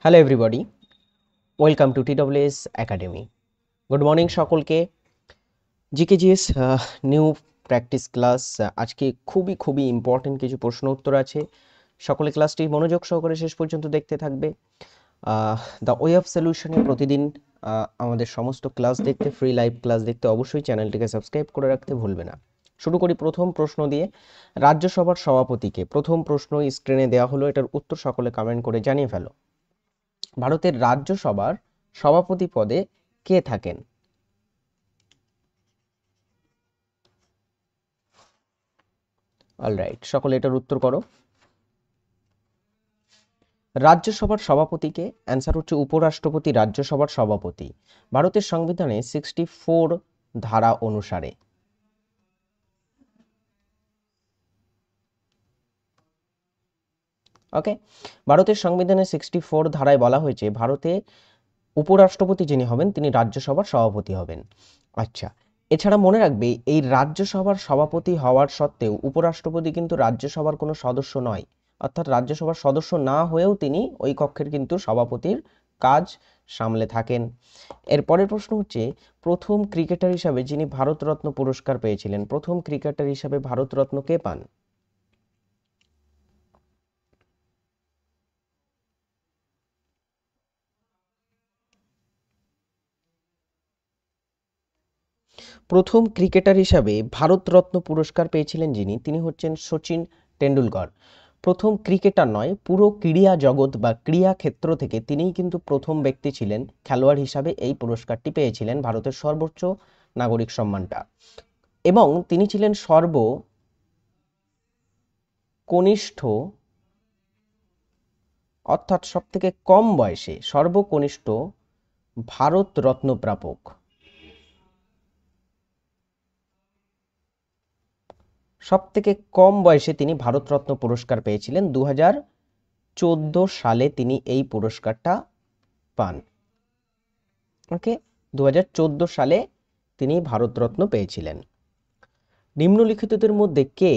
Hello everybody, welcome to TWS academy. Good morning সকলকে। GK GS new practice class. আজকে খুবই important কিছু প্রশ্ন উত্তর আছে। সকলে ক্লাসটি মনোযোগ সহকারে শেষ পর্যন্ত দেখতে থাকবে। দ্য ওয়ে অফ সলিউশনে প্রতিদিন আমাদের সমস্ত ক্লাস দেখতে, ফ্রি লাইভ ক্লাস দেখতে অবশ্যই চ্যানেলটিকে সাবস্ক্রাইব করে রাখতে ভুলবে না। শুরু করি প্রথম প্রশ্ন দিয়ে। রাজ্যসভার সভাপতিকে? প্রথম প্রশ্ন স্ক্রিনে দেওয়া হলো, এটার উত্তর সকলে কমেন্ট করে জানিয়ে ফেলো। ভারতের রাজ্যসভার সভাপতি পদে কে থাকেন? অলরাইট, সকলে এটার উত্তর করো। রাজ্যসভার সভাপতিকে? অ্যান্সার হচ্ছে উপরাষ্ট্রপতি রাজ্যসভার সভাপতি, ভারতের সংবিধানে 64 ধারা অনুসারে। ওকে, ভারতের সংবিধানে 64 ধারায় বলা হয়েছে ভারতে উপরাষ্ট্রপতি যিনি হবেন তিনি রাজ্যসভার সভাপতি হবেন। আচ্ছা, এছাড়া মনে রাখবে এই রাজ্যসভার সভাপতি হওয়ার সত্ত্বেও উপরাষ্ট্রপতি কিন্তু রাজ্যসভার কোনো সদস্য নয়, অর্থাৎ রাজ্যসভার সদস্য না হয়েও তিনি ওই কক্ষের কিন্তু সভাপতির কাজ সামলে থাকেন। এর পরের প্রশ্ন হচ্ছে, প্রথম ক্রিকেটার হিসাবে যিনি ভারতরত্ন পুরস্কার পেয়েছিলেন, প্রথম ক্রিকেটার হিসাবে ভারতরত্ন কে পান? প্রথম ক্রিকেটার হিসাবে ভারতরত্ন পুরস্কার পেয়েছিলেন যিনি, তিনি হচ্ছেন সচিন টেন্ডুলকর। প্রথম ক্রিকেটার নয়, পুরো ক্রীড়া জগৎ বা ক্রীড়া ক্ষেত্র থেকে তিনিই কিন্তু প্রথম ব্যক্তি ছিলেন খেলোয়াড় হিসাবে এই পুরস্কারটি পেয়েছিলেন, ভারতের সর্বোচ্চ নাগরিক সম্মানটা। এবং তিনি ছিলেন সর্বকনিষ্ঠ, অর্থাৎ সব থেকে কম বয়সে সর্বকনিষ্ঠ ভারতরত্ন প্রাপক। সব থেকে কম বয়সে তিনি ভারতরত্ন পুরস্কার পেয়েছিলেন। 2014 সালে তিনি এই পুরস্কারটা পান। ওকে, 2014 সালে তিনি ভারতরত্ন পেয়েছিলেন। নিম্নলিখিতদের মধ্যে কে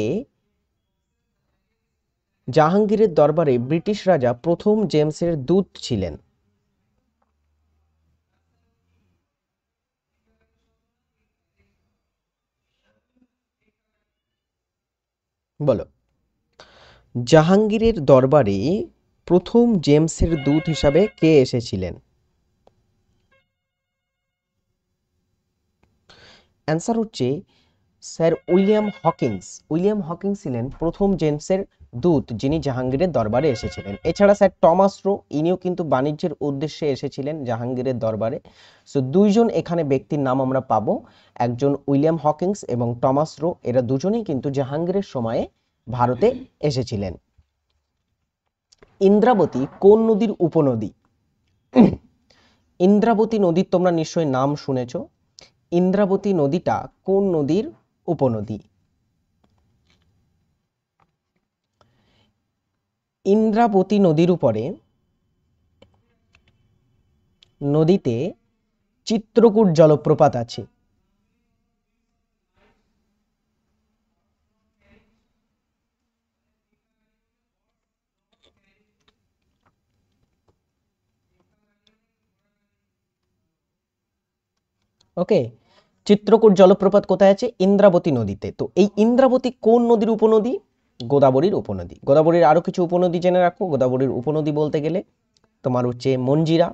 জাহাঙ্গীরের দরবারে ব্রিটিশ রাজা প্রথম জেমসের দূত ছিলেন? বলো। জাহাঙ্গীরের দরবারে প্রথম জেমসের দূত হিসাবে কে এসেছিলেন? অ্যান্সার হচ্ছে sir William Hawkins. William Hawkins ছিলেন প্রথম জেমসের দূত যিনি জাহাঙ্গীরের দরবারে এসেছিলেন। এছাড়া স্যার টমাস রো, ইনিও কিন্তু বাণিজ্যের উদ্দেশ্যে এসেছিলেন জাহাঙ্গীরের দরবারে। সো দুইজন এখানে ব্যক্তির নাম আমরা পাবো, একজন উইলিয়াম হকিংস এবং টমাস রো, এরা দুজনেই কিন্তু জাহাঙ্গীরের সময়ে ভারতে এসেছিলেন। ইন্দ্রাবতী কোন নদীর উপনদী? ইন্দ্রাবতী নদীর তোমরা নিশ্চয়ই নাম শুনেছ। ইন্দ্রাবতী নদীটা কোন নদীর উপনদী? ইন্দ্রাবতী নদীর উপরে নদীতে চিত্রকূট জলপ্রপাত আছে। ওকে, চিত্রকূট জলপ্রপাত কোথায় আছে? ইন্দ্রাবতী নদীতে। তো এই ইন্দ্রাবতী কোন নদীর উপনদী? গোদাবরীর উপনদী। গোদাবরীর আরো কিছু উপনদী জেনে রাখো। গোদাবরীর উপনদী বলতে গেলে তোমার হচ্ছে মঞ্জিরা,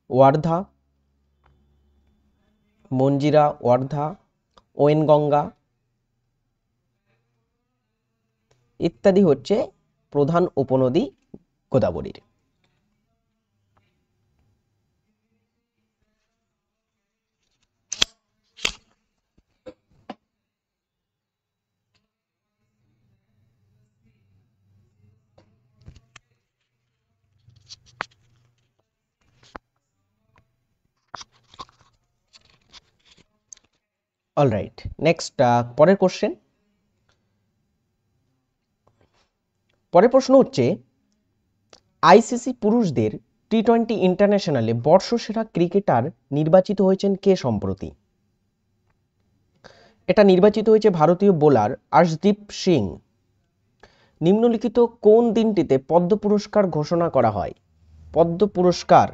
ওয়ার্ধা, মঞ্জিরা, ওয়ার্ধা, ওয়েনগঙ্গা ইত্যাদি হচ্ছে প্রধান উপনদী গোদাবরীর। অলরাইট, নেক্সট পরের কোশ্চেন। পরের প্রশ্ন হচ্ছে, আইসিসি পুরুষদের টি-20 ইন্টারন্যাশনালে বর্ষসেরা ক্রিকেটার নির্বাচিত হয়েছেন কে সম্প্রতি? এটা নির্বাচিত হয়েছে ভারতীয় বোলার আর্শদীপ সিং। নিম্নলিখিত কোন দিনটিতে পদ্ম পুরস্কার ঘোষণা করা হয়? পদ্ম পুরস্কার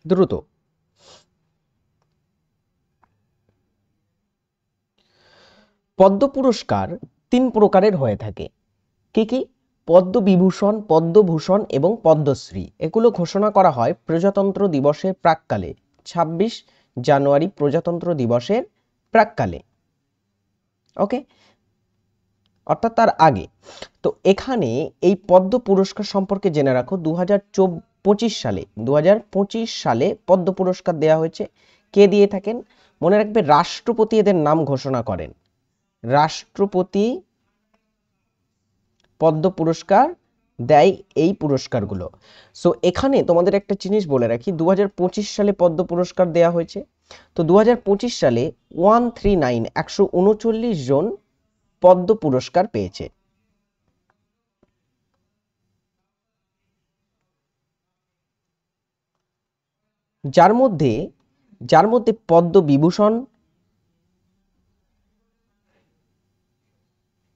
দ্রুত। পদ্ম পুরস্কার 3 প্রকারের হয়ে থাকে। কি কি? পদ্মবিভূষণ, পদ্মভূষণ এবং পদ্মশ্রী। এগুলো ঘোষণা করা হয় প্রজাতন্ত্র দিবসের প্রাক্কালে, 26 জানুয়ারি প্রজাতন্ত্র দিবসের প্রাক্কালে। ওকে, অর্থাৎ তার আগে। তো এখানে এই পদ্ম পুরস্কার সম্পর্কে জেনে রাখো, 2025 সালে পদ্ম পুরস্কার দেওয়া হয়েছে। কে দিয়ে থাকেন? মনে রাখবে, রাষ্ট্রপতি এদের নাম ঘোষণা করেন। রাষ্ট্রপতি পদ্ম পুরস্কার দেয় এই পুরস্কারগুলো। সো এখানে তোমাদের একটা জিনিস বলে রাখি, 2025 সালে পদ্ম পুরস্কার দেয়া হয়েছে। তো 2025 সালে 139 জন পদ্ম পুরস্কার পেয়েছে। যার মধ্যে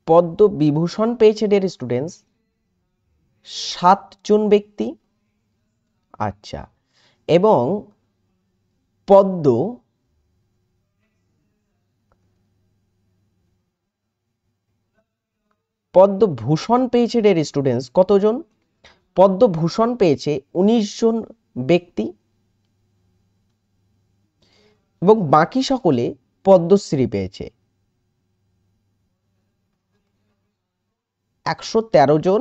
পদ্মবিভূষণ পেয়েছে ডিয়ার স্টুডেন্টস 7 জন ব্যক্তি। আচ্ছা, এবং পদ্মভূষণ পেয়েছে ডিয়ার স্টুডেন্টস কতজন? পদ্মভূষণ পেয়েছে 19 জন ব্যক্তি, এবং বাকি সকলে পদ্মশ্রী পেয়েছে। 113 জন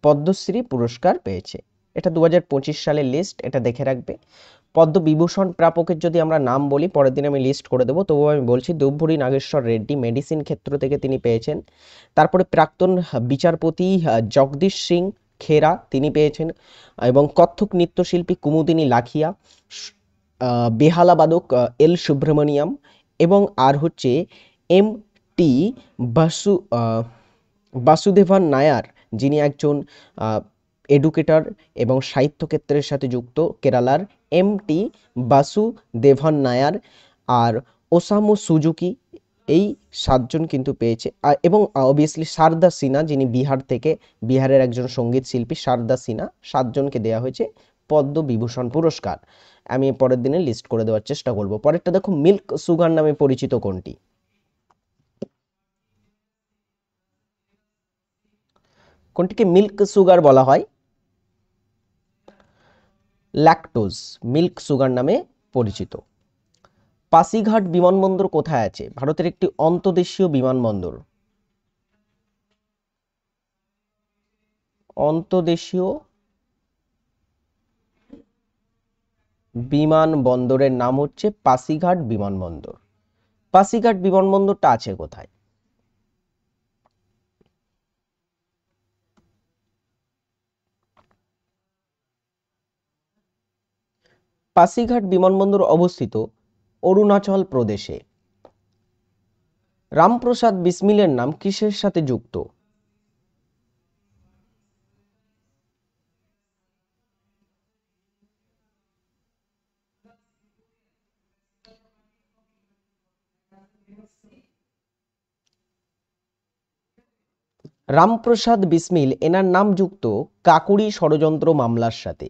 পদ্মশ্রী পুরস্কার পেয়েছে। এটা 2025 সালের লিস্ট, এটা দেখে রাখবে। পদ্মবিভূষণ প্রাপকের যদি আমরা নাম বলি, পরের দিন আমি লিস্ট করে দেবো, তবুও আমি বলছি দুভুরি নাগেশ্বর রেড্ডি, মেডিসিন ক্ষেত্র থেকে তিনি পেয়েছেন। তারপরে প্রাক্তন বিচারপতি জগদীশ সিং খেরা, তিনি পেয়েছেন। এবং কত্থক নৃত্যশিল্পী কুমুদিনী লাখিয়া, বেহালাবাদক এল সুব্রমণিয়াম, এবং আর হচ্ছে এম টি বাসুদেভান নায়ার, যিনি একজন এডুকেটর এবং সাহিত্য ক্ষেত্রের সাথে যুক্ত, কেরালার এম টি বাসুদেভান নায়ার। আর ওসামু সুজুকি, এই 7 জন কিন্তু পেয়েছে। এবং অবভিয়াসলি শারদা সিনহা, যিনি বিহারের একজন সঙ্গীত শিল্পী, শারদা সিনহা, 7 জনকে দেওয়া হয়েছে পদ্মবিভূষণ পুরস্কার। আমি পরের দিনে লিস্ট করে দেওয়ার চেষ্টা করব। পরেরটা দেখো, মিল্ক সুগার নামে পরিচিত কোনটি? কোনটিকে মিল্ক সুগার বলা হয়? ল্যাকটোজ মিল্ক সুগার নামে পরিচিত। পাসিঘাট বিমানবন্দর কোথায় আছে? ভারতের একটি অন্তর্দেশীয় বিমানবন্দর। অন্তর্দেশীয় বিমানবন্দরের নাম হচ্ছে পাসিঘাট বিমানবন্দর। পাসিঘাট বিমানবন্দরটা আছে কোথায়? পাসিঘাট বিমানবন্দর অবস্থিত অরুণাচল প্রদেশে। রামপ্রসাদ বিসমিলের নাম কিসের সাথে যুক্ত? রামপ্রসাদ বিসমিল, এনার নাম যুক্ত কাকুরি ষড়যন্ত্র মামলার সাথে।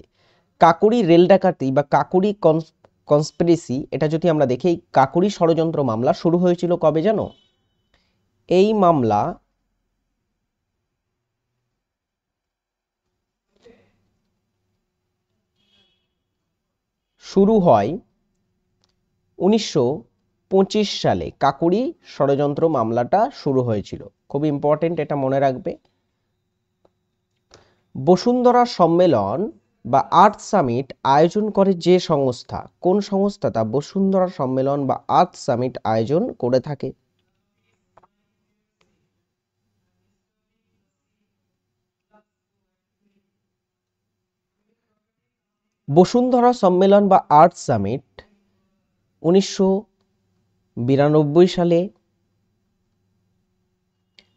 কাকুরি রেল ডাকাতি বা কাকুরি কনস্পিরেসি, এটা যদি আমরা দেখি, কাকুরি ষড়যন্ত্র মামলা শুরু হয়েছিল কবে জানো? এই মামলা শুরু হয় 1925 সালে। কাকুরি ষড়যন্ত্র মামলাটা শুরু হয়েছিল, খুব ইম্পর্টেন্ট, এটা মনে রাখবে। বসুন্ধরা সম্মেলন বা আর্থ সামিট আয়োজন করে যে সংস্থা, কোন সংস্থা তা বসুন্ধরা সম্মেলন বা আর্থ সামিট আয়োজন করে থাকে? বসুন্ধরা সম্মেলন বা আর্থ সামিট 1992 সালে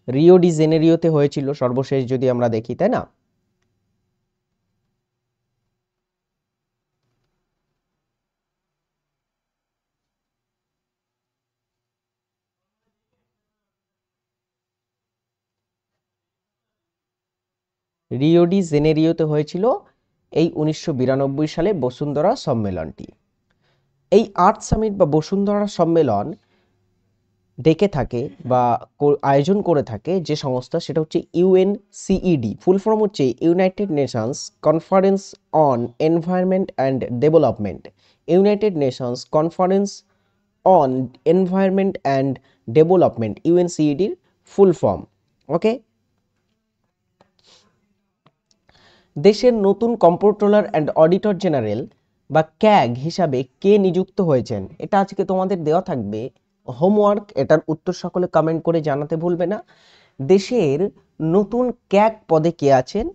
রিও ডি জেনেরিওতে হয়েছিল সর্বশেষ যদি আমরা দেখি, তাই না? রিও ডি জেনেরিওতে হয়েছিল এই 1992 সালে বসুন্ধরা সম্মেলনটি। এই আর্থ সামিট বা বসুন্ধরা সম্মেলন ডেকে থাকে বা আয়োজন করে থাকে যে সংস্থা, সেটা হচ্ছে ইউএনসিইডি। ফুল ফর্ম হচ্ছে United Nations Conference on Environment and Development. United Nations Conference on Environment and Development, ইউএনসিইডির ফুল ফর্ম। ওকে, দেশের নতুন কম্পট্রোলার অ্যান্ড অডিটর জেনারেল বা ক্যাগ হিসাবে কে নিযুক্ত হয়েছেন, এটা আজকে তোমাদের দেওয়া থাকবে হোমওয়ার্ক। এটার উত্তর সকলে কমেন্ট করে জানাতে ভুলবে না। দেশের নতুন ক্যাগ পদে কে আছেন,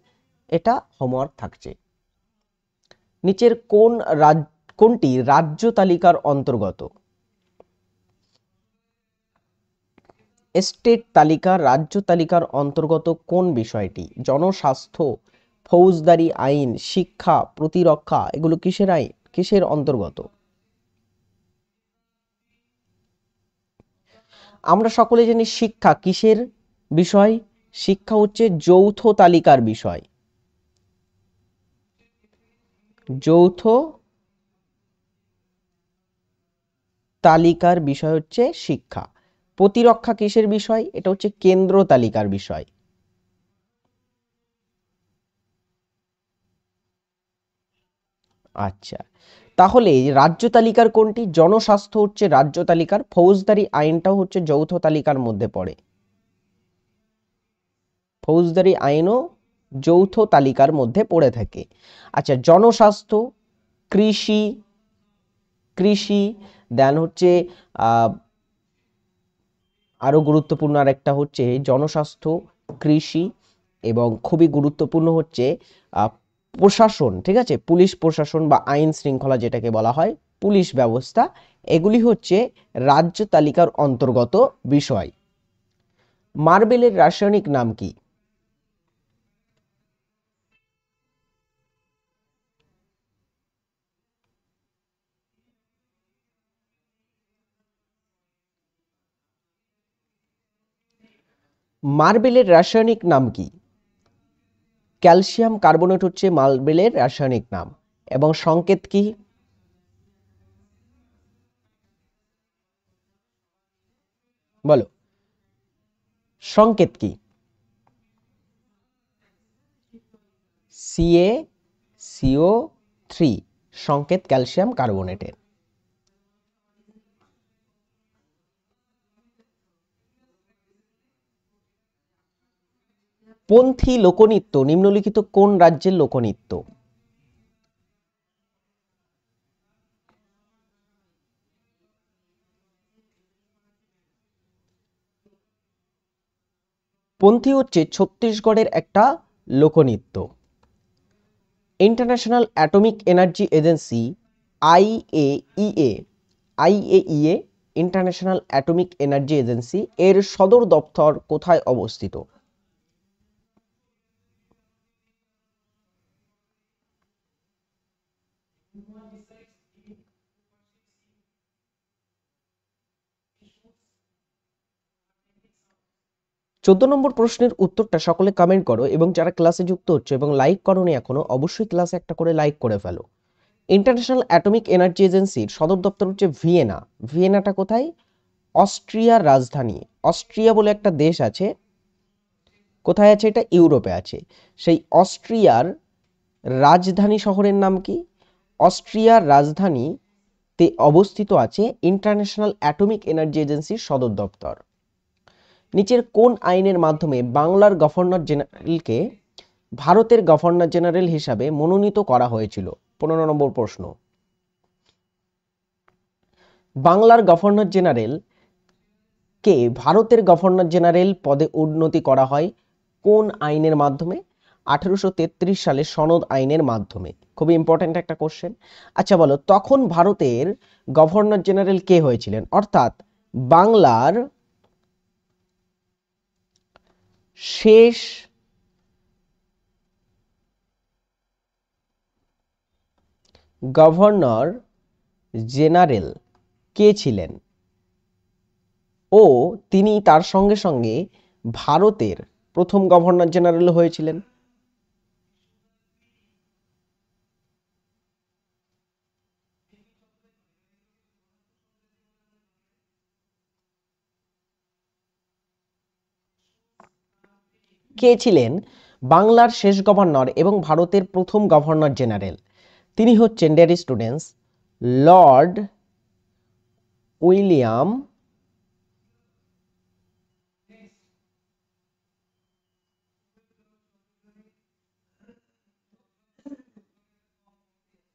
এটা হোমওয়ার্ক থাকছে। নিচের কোনটি রাজ্য তালিকার অন্তর্গত? স্টেট তালিকা রাজ্য তালিকার অন্তর্গত কোন বিষয়টি? জনস্বাস্থ্য, ফৌজদারি আইন, শিক্ষা, প্রতিরক্ষা, এগুলো কিসের আইন, কিসের অন্তর্গত? আমরা সকলে জানি শিক্ষা কিসের বিষয়? শিক্ষা হচ্ছে যৌথ তালিকার বিষয়। যৌথ তালিকার বিষয় হচ্ছে শিক্ষা। প্রতিরক্ষা কিসের বিষয়? এটা হচ্ছে কেন্দ্র তালিকার বিষয়। আচ্ছা, তাহলে রাজ্য তালিকার কোনটি? জনস্বাস্থ্য হচ্ছে রাজ্য তালিকার, ফৌজদারি আইনটাও হচ্ছে যৌথ তালিকার মধ্যে পড়ে। ফৌজদারি আইনও যৌথ তালিকার মধ্যে পড়ে থাকে। আচ্ছা, জনস্বাস্থ্য, কৃষি, কৃষি দেন হচ্ছে আরো গুরুত্বপূর্ণ আরেকটা হচ্ছে জনস্বাস্থ্য, কৃষি, এবং খুবই গুরুত্বপূর্ণ হচ্ছে প্রশাসন, ঠিক আছে, পুলিশ প্রশাসন বা আইন শৃঙ্খলা যেটাকে বলা হয়, পুলিশ ব্যবস্থা, এগুলি হচ্ছে রাজ্য তালিকার অন্তর্গত বিষয়। মার্বেলের রাসায়নিক নাম কি? মার্বেলের রাসায়নিক নাম কি? ক্যালসিয়াম কার্বনেট হচ্ছে মার্বেলের রাসায়নিক নাম। এবং সংকেত কি? বলো, সংকেত কি? CaCO3 সংকেত ক্যালসিয়াম কার্বনেটের। পন্থী লোকনৃত্য নিম্নলিখিত কোন রাজ্যের লোকনৃত্য? পন্থী হচ্ছে ছত্তিশগড়ের একটা লোকনৃত্য। International atomic energy agency IAEA, IAEA international atomic energy agency এর সদর দপ্তর কোথায় অবস্থিত? 14 নম্বর প্রশ্নের উত্তরটা সকলে কমেন্ট করো, এবং যারা ক্লাসে যুক্ত হচ্ছে এবং লাইক করোনি এখনো, অবশ্যই ক্লাসে একটা করে লাইক করে ফেলো। ইন্টারন্যাশনাল অ্যাটমিক এনার্জি এজেন্সির সদর দপ্তর হচ্ছে ভিয়েনা। ভিয়েনাটা কোথায়? অস্ট্রিয়ার রাজধানী। অস্ট্রিয়া বলে একটা দেশ আছে, কোথায় আছে? এটা ইউরোপে আছে। সেই অস্ট্রিয়ার রাজধানী শহরের নাম কি? অস্ট্রিয়ার রাজধানীতে অবস্থিত আছে ইন্টারন্যাশনাল অ্যাটমিক এনার্জি এজেন্সির সদর দপ্তর। নিচের কোন আইনের মাধ্যমে বাংলার গভর্নর জেনারেলকে ভারতের গভর্নর জেনারেল হিসাবে মনোনীত করা হয়েছিল? 15 নম্বর প্রশ্ন। বাংলার গভর্নর জেনারেল কে ভারতের গভর্নর জেনারেল পদে উন্নতি করা হয় কোন আইনের মাধ্যমে? 1833 সালে সনদ আইনের মাধ্যমে। খুবই ইম্পর্ট্যান্ট একটা কোশ্চেন। আচ্ছা বলো, তখন ভারতের গভর্নর জেনারেল কে হয়েছিলেন? অর্থাৎ বাংলার শেষ গভর্নর জেনারেল কে ছিলেন ও তিনি তার সঙ্গে সঙ্গে ভারতের প্রথম গভর্নর জেনারেল হয়েছিলেন? কে ছিলেন বাংলার শেষ গভর্নর এবং ভারতের প্রথম গভর্নর জেনারেল? তিনি হচ্ছেন dear students Lord William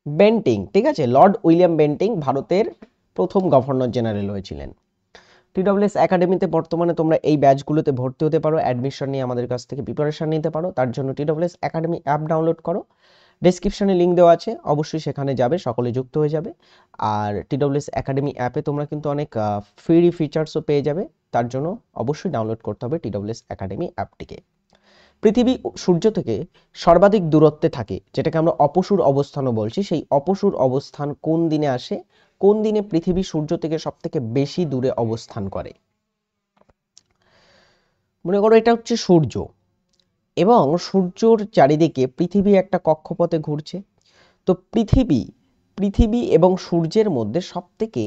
Bentinck. ঠিক আছে, লর্ড উইলিয়াম বেন্টিং ভারতের প্রথম গভর্নর জেনারেল হয়েছিলেন। টিডব্লিউএস একাডেমিতে বর্তমানে তোমরা এই ব্যাচগুলোতে ভর্তি হতে পারো, অ্যাডমিশন নিয়ে আমাদের কাছ থেকে প্রিপারেশন নিতে পারো। তার জন্য টিডব্লিউএস একাডেমি অ্যাপ ডাউনলোড করো, ডেসক্রিপশনে লিঙ্ক দেওয়া আছে, অবশ্যই সেখানে যাবে, সকলে যুক্ত হয়ে যাবে। আর টিডব্লিউএস একাডেমি অ্যাপে তোমরা কিন্তু অনেক ফ্রি ফিচার্সও পেয়ে যাবে, তার জন্য অবশ্যই ডাউনলোড করতে হবে টিডব্লিউএস একাডেমি অ্যাপটিকে। পৃথিবী সূর্য থেকে সর্বাধিক দূরত্বে থাকে, যেটাকে আমরা অপসূর অবস্থানও বলছি, সেই অপসূর অবস্থান কোন দিনে আসে? কোন দিনে পৃথিবী সূর্য থেকে সব থেকে বেশি দূরে অবস্থান করে? মনে করো এটা হচ্ছে সূর্য এবং সূর্যর চারিদিকে পৃথিবী একটা কক্ষপথে ঘুরছে। তো পৃথিবী এবং সূর্যের মধ্যে সব থেকে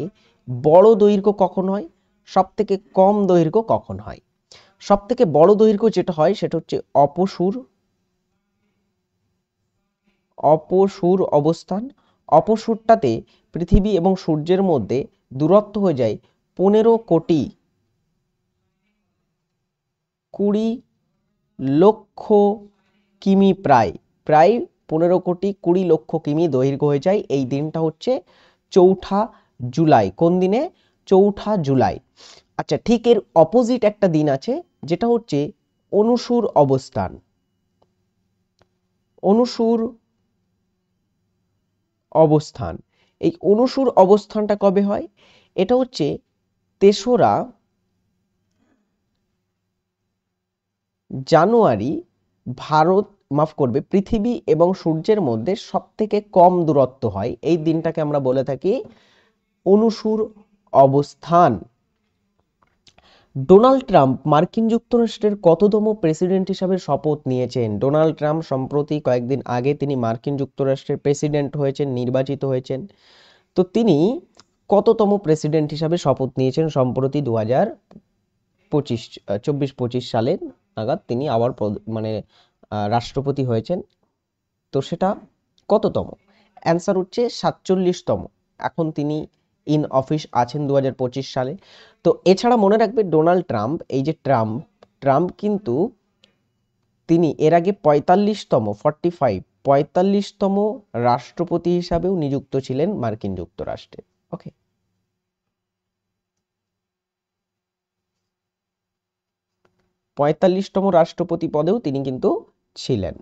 বড় দৈর্ঘ্য কখন হয়, সব থেকে কম দৈর্ঘ্য কখন হয়? সব থেকে বড় দৈর্ঘ্য যেটা হয় সেটা হচ্ছে অপসূর অবস্থান। অপসূরটাতে পৃথিবী এবং সূর্যের মধ্যে দূরত্ব হয়ে যায় 15,20,00,000 কিমি, প্রায় প্রায় 15,20,00,000 কিমি দৈর্ঘ্য হয়ে যায়। এই দিনটা হচ্ছে 4 জুলাই। কোন দিনে? 4 জুলাই। আচ্ছা, ঠিক এর অপোজিট একটা দিন আছে যেটা হচ্ছে অনুসূর অবস্থান। অনুসূর অবস্থান, এই অনুসূর অবস্থানটা কবে হয়? এটা হচ্ছে 3রা জানুয়ারি। ভারত, মাফ করবে, পৃথিবী এবং সূর্যের মধ্যে সব থেকে কম দূরত্ব হয়, এই দিনটাকে আমরা বলে থাকি অনুসূর অবস্থান। ডোনাল্ড ট্রাম্প মার্কিন যুক্তরাষ্ট্রের কততম প্রেসিডেন্ট হিসাবে শপথ নিয়েছেন? ডোনাল্ড ট্রাম্প সম্প্রতি কয়েকদিন আগে তিনি মার্কিন যুক্তরাষ্ট্রের প্রেসিডেন্ট হয়েছেন, নির্বাচিত হয়েছেন। তো তিনি কততম প্রেসিডেন্ট হিসাবে শপথ নিয়েছেন সম্প্রতি 2024-25 সালের নাগাদ তিনি আবার মানে রাষ্ট্রপতি হয়েছেন? তো সেটা কততম? অ্যান্সার হচ্ছে 47তম। এখন তিনি ইন অফিস আছেন 2025 সালে। তো এছাড়া মনে রাখবে ডোনাল্ড ট্রাম্প, এই যে ট্রাম্প কিন্তু তিনি এর আগে 45তম রাষ্ট্রপতি হিসাবেও নিযুক্ত ছিলেন মার্কিন যুক্তরাষ্ট্রে। ওকে, 45তম রাষ্ট্রপতি পদেও তিনি কিন্তু ছিলেন।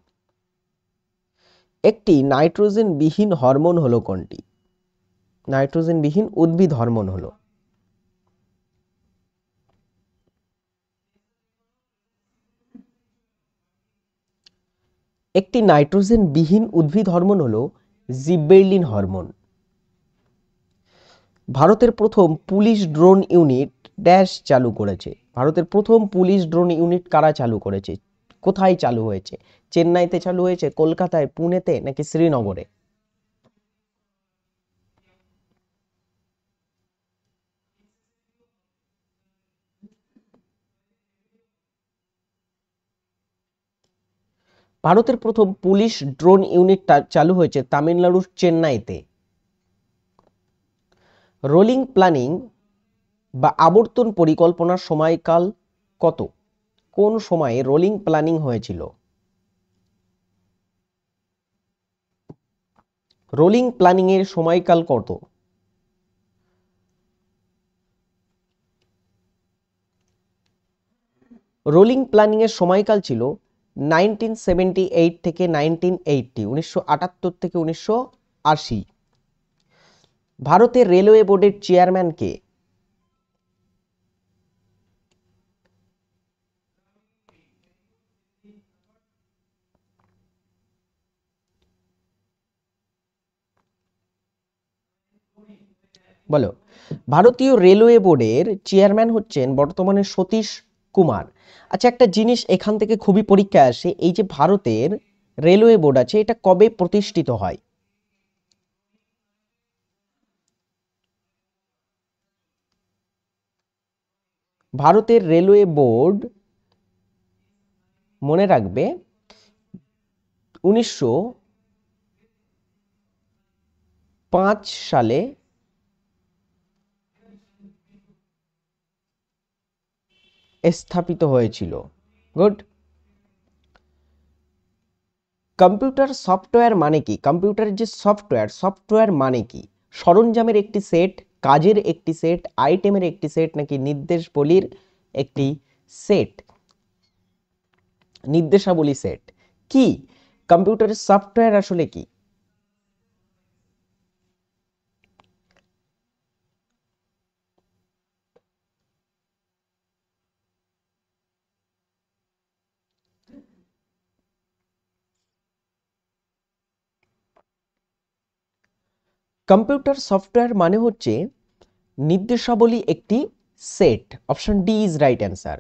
একটি নাইট্রোজেন বিহীন হরমোন হলো কোনটি? নাইট্রোজেন বিহীন উদ্ভিদ হরমোন হলো একটি নাইট্রোজেন বিহীন উদ্ভিদ হরমোন হলো জিবেরেলিন হরমোন। ভারতের প্রথম পুলিশ ড্রোন ইউনিট ড্যাশ চালু করেছে? ভারতের প্রথম পুলিশ ড্রোন ইউনিট কারা চালু করেছে? কোথায় চালু হয়েছে? চেন্নাইতে চালু হয়েছে, কলকাতায়, পুনেতে, নাকি শ্রীনগরে? ভারতের প্রথম পুলিশ ড্রোন ইউনিট চালু হয়েছে তামিলনাড়ুর চেন্নাইতে। রোলিং প্ল্যানিং বা আবর্তন পরিকল্পনার সময়কাল কত? কোন সময়ে রোলিং প্ল্যানিং হয়েছিল? রোলিং প্ল্যানিং এর সময়কাল কত? রোলিং প্ল্যানিং এর সময়কাল ছিল 1978 থেকে 1980, 1978 থেকে 1980। ভারতের রেলওয়ে বোর্ডের চেয়ারম্যান কে? বলো। ভারতীয় রেলওয়ে বোর্ডের চেয়ারম্যান হচ্ছেন বর্তমানে সতীশ কুমার। আচ্ছা, একটা জিনিস এখান থেকে খুবই পরীক্ষায় আসে, এই যে ভারতের রেলওয়ে বোর্ড আছে এটা কবে প্রতিষ্ঠিত হয়? ভারতের রেলওয়ে বোর্ড, মনে রাখবে, 1905 সালে স্থাপিত হয়েছিল। গুড। কম্পিউটার সফটওয়্যার মানে কি? কম্পিউটারের যে সফটওয়্যার মানে কি? সরঞ্জামের একটি সেট, কাজের একটি সেট, আইটেমের একটি সেট, নাকি নির্দেশাবলীর একটি সেট? নির্দেশাবলী সেট। কি কম্পিউটারের সফটওয়্যার আসলে কি? কম্পিউটার সফটওয়্যার মানে হচ্ছে নির্দেশাবলী একটি set. Option D is right answer.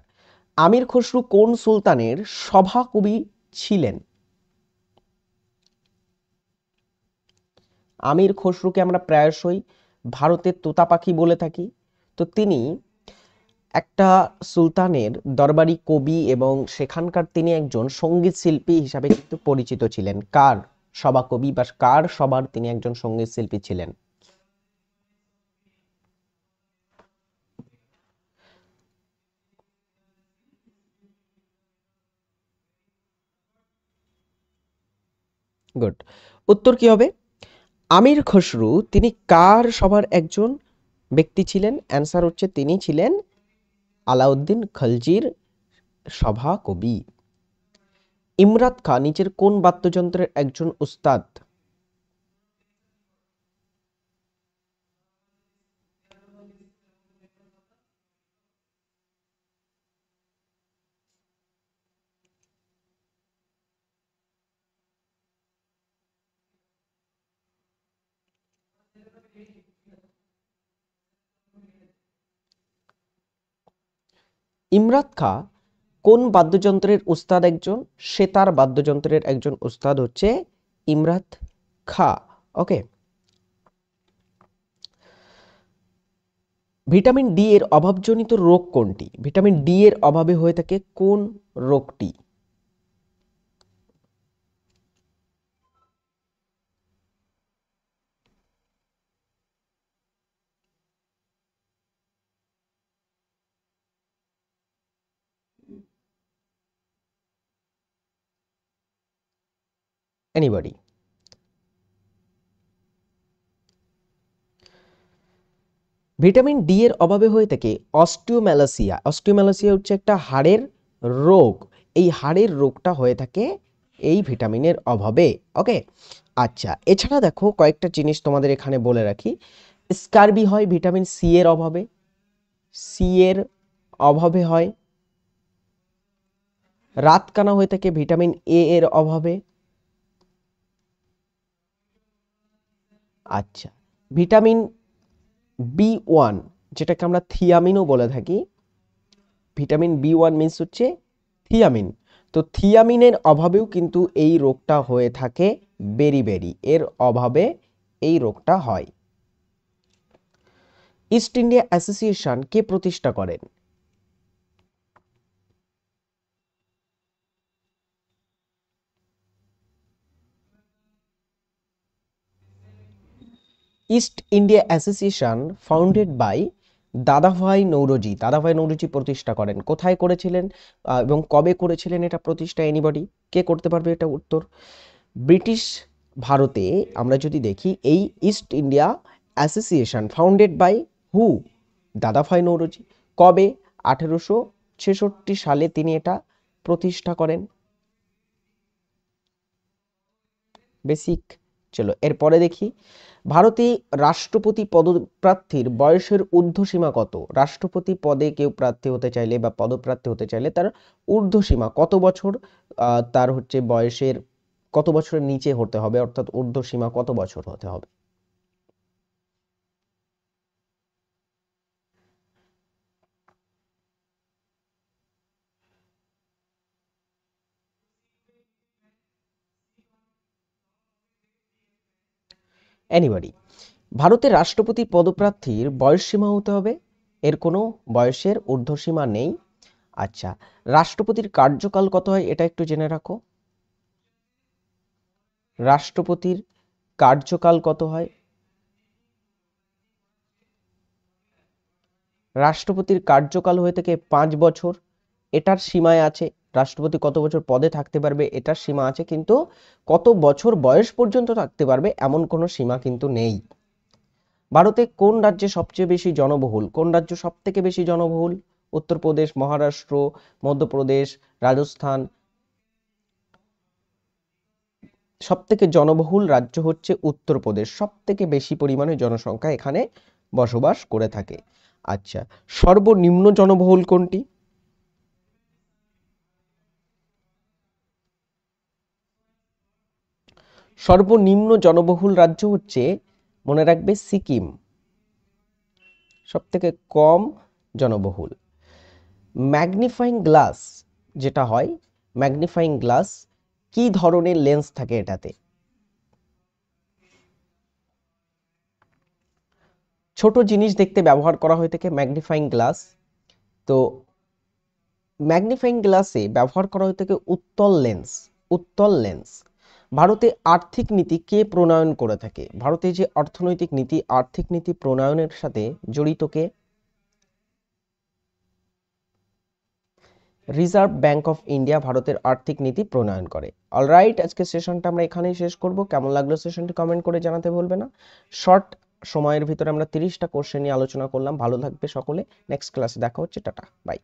Amir Khusrau কোন সুলতানের সভাকবি ছিলেন? আমির খসরুকে আমরা প্রায়শই ভারতের তোতা পাখি বলে থাকি। তো তিনি একটা সুলতানের দরবারি কবি এবং সেখানকার তিনি একজন সঙ্গীত শিল্পী হিসাবে কিন্তু পরিচিত ছিলেন। কার সভাকবি বা কার সবার তিনি একজন সঙ্গীত শিল্পী ছিলেন? গুড। উত্তর কি হবে? আমির খসরু তিনি কার সবার একজন ব্যক্তি ছিলেন? অ্যান্সার হচ্ছে তিনি ছিলেন আলাউদ্দিন খলজির সভা কবি। ইমরাত খাঁ নিচের কোন বাদ্যযন্ত্রের একজন উস্তাদ? ইমরাত খাঁ কোন বাদ্যযন্ত্রের উস্তাদ একজন? সেতার বাদ্যযন্ত্রের একজন উস্তাদ হচ্ছে ইমরাত খাঁ। ওকে। ভিটামিন ডি এর অভাবজনিত রোগ কোনটি? ভিটামিন ডি এর অভাবে হয়ে থাকে কোন রোগটি? এনিবডি? ভিটামিন ডি এর অভাবে হয়ে থাকে অস্টিওম্যালাসিয়া। অস্টিওম্যালাসিয়া হচ্ছে একটা হাড়ের রোগ। এই হাড়ের রোগটা হয়ে থাকে এই ভিটামিনের অভাবে। ওকে। আচ্ছা, এছাড়া দেখো কয়েকটা জিনিস তোমাদের এখানে বলে রাখি। স্কারবি হয় ভিটামিন সি এর অভাবে। সি এর অভাবে হয়। রাতকানা হয়ে থাকে ভিটামিন এ এর অভাবে। আচ্ছা, ভিটামিন বি ওয়ান, যেটাকে আমরা থিয়ামিনও বলে থাকি, ভিটামিন বি ওয়ান মিনস হচ্ছে থিয়ামিন। তো থিয়ামিনের অভাবেও কিন্তু এই রোগটা হয়ে থাকে। বেরি এর অভাবে এই রোগটা হয়। ইস্ট ইন্ডিয়া অ্যাসোসিয়েশন কে প্রতিষ্ঠা করেন? East India Association founded by Dadabhai Naoroji. দাদাভাই নৌরোজি প্রতিষ্ঠা করেন। কোথায় করেছিলেন এবং কবে করেছিলেন এটা প্রতিষ্ঠা? এনিবডি? কে করতে পারবে এটা উত্তর? ব্রিটিশ ভারতে আমরা যদি দেখি এই East India Association founded by who? Dadabhai Naoroji. কবে? 1866 সালে তিনি এটা প্রতিষ্ঠা করেন। বেসিক। চলো এরপরে দেখি। ভারতে রাষ্ট্রপতি পদপ্রার্থীর বয়সের ঊর্ধ্বসীমা কত? রাষ্ট্রপতি পদে কেউ প্রার্থী হতে চাইলে বা পদপ্রার্থী হতে চাইলে তার ঊর্ধ্বসীমা কত বছর, তার হচ্ছে বয়সের কত বছরের নিচে হতে হবে, অর্থাৎ ঊর্ধ্বসীমা কত বছর হতে হবে? এনিবডি? ভারতের রাষ্ট্রপতি পদপ্রার্থীর বয়স সীমা হতে হবে, এর কোনো বয়সের ঊর্ধ্বসীমা নেই। আচ্ছা, রাষ্ট্রপতির কার্যকাল কত হয় এটা একটু জেনে রাখো। রাষ্ট্রপতির কার্যকাল কত হয়? রাষ্ট্রপতির কার্যকাল হয়ে থাকে 5 বছর। এটার সীমায় আছে, রাষ্ট্রপতি কত বছর পদে থাকতে পারবে এটার সীমা আছে, কিন্তু কত বছর বয়স পর্যন্ত থাকতে পারবে এমন কোনো সীমা কিন্তু নেই। ভারতে কোন রাজ্যে সবচেয়ে বেশি জনবহুল? কোন রাজ্য সব থেকে বেশি জনবহুল? উত্তরপ্রদেশ, মহারাষ্ট্র, মধ্যপ্রদেশ, রাজস্থান। সব থেকে জনবহুল রাজ্য হচ্ছে উত্তরপ্রদেশ, সব থেকে বেশি পরিমাণে জনসংখ্যা এখানে বসবাস করে থাকে। আচ্ছা, সর্বনিম্ন জনবহুল কোনটি? সর্বনিম্ন জনবহুল রাজ্য হচ্ছে, মনে রাখবে, সিকিম। সব থেকে কম জনবহুল। ম্যাগনিফাইং গ্লাস যেটা হয়, ম্যাগনিফাইং গ্লাস কি ধরনের লেন্স থাকে এটাতে? ছোট জিনিস দেখতে ব্যবহার করা হয়ে থাকে ম্যাগনিফাইং গ্লাস। তো ম্যাগনিফাইং গ্লাসে ব্যবহার করা হয়ে থাকে উত্তল লেন্স। উত্তল লেন্স। ভারতে আর্থিক নীতি কে প্রণয়ন করে থাকে? ভারতে যে অর্থনৈতিক নীতি, আর্থিক নীতি প্রণয়নের সাথে জড়িত কে? রিজার্ভ ব্যাংক অফ ইন্ডিয়া ভারতের আর্থিক নীতি প্রণয়ন করে। অলরাইট, আজকে সেশনটা আমরা এখানেই শেষ করব। কেমন লাগলো সেশনটি কমেন্ট করে জানাতে ভুলবে না। শর্ট সময়ের ভিতরে আমরা 30টা কোশ্চেন নিয়ে আলোচনা করলাম। ভালো থাকবে সকলে। নেক্সট ক্লাসে দেখা হচ্ছে। Tata, by.